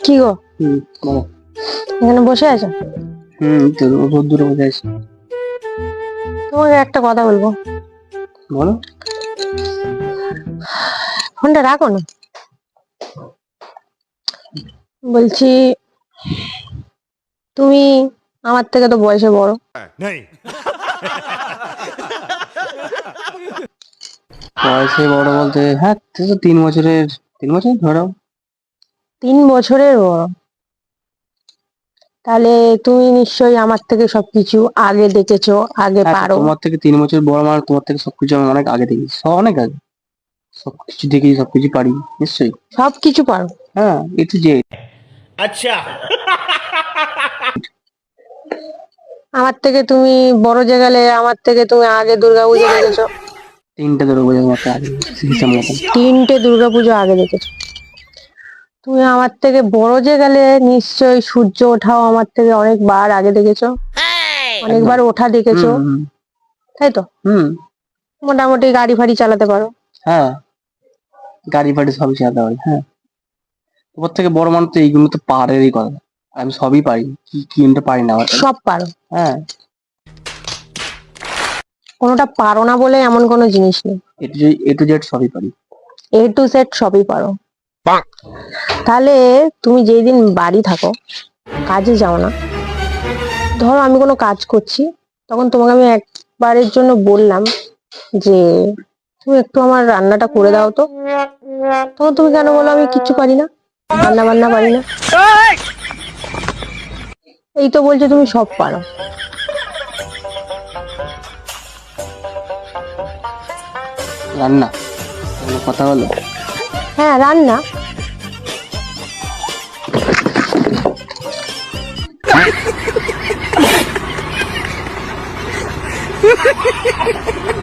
কি গো? বলো। এখানে বসে আছো? তো রোদ্দুরে বসে আছি। তোমাকে একটা কথা বলবো। বলো। ফোনটা রাখো না। বলছি, তুমি আমার থেকে তো বয়সে বড়। বয়সে বড় বলতে হ্যাঁ, তুই তো 3 বছর ধরো। 3 বছরের বড়। তাহলে তুমি নিশ্চয়ই আমার থেকে সবকিছু আগে দেখেছো, আগে হ্যাঁ, তো পারো। তোমার থেকে 3 বছর বড় মানে তোমার থেকে সবকিছু আমি অনেক আগে দেখেছি, অনেক আগে। সবকিছু দেখেছি, সবকিছু পারি নিশ্চয়ই। সবকিছু পারো। হ্যাঁ, এ টু জেড। अच्छा। আমার থেকে তুমি বড় যে গেলে, আমার থেকে তুমি আগে দুর্গাপুজো দেখেছো। 3টে দুর্গাপূজার মতো আগে হিসাব মতন। 3টে দুর্গাপুজো আগে দেখেছো। তুমি আমার থেকে বড় যে গেলে নিশ্চয়ই সূর্য ওঠাও আমার থেকে অনেকবার আগে দেখেছো, অনেকবার ওঠা দেখেছো, হুম তাই তো? হুম। মোটামুটি গাড়ি ফাড়ি চালাতে পারো। হ্যাঁ, গাড়ি ফাড়ি সবই চালাতে পারি। হ্যাঁ, তোমার থেকে বড় মানুষ তো এইগুলো তো পারেরই কথা। আমি সবই পারি, কি কি পারি না আবার। সব পারো। হ্যাঁ, কোনোটা পারো না বলে এমন কোনো জিনিস নেই। এ টু জেড সবই পারি। A to Z সবই পারো। তাহলে তুমি যেই দিন বাড়ি থাকো, কাজে যাও না, ধরো আমি কোনো কাজ করছি, তখন তোমাকে আমি একবারের জন্য বললাম যে তুমি একটু আমার রান্নাটা করে দাও তো, তখন তুমি কেন বলো আমি কিচ্ছু পারি না, রান্না বান্না পারি না? এই তো বলছো তুমি সব পারো। রান্না কোনো কথা হলো? হ্যাঁ, রান্না।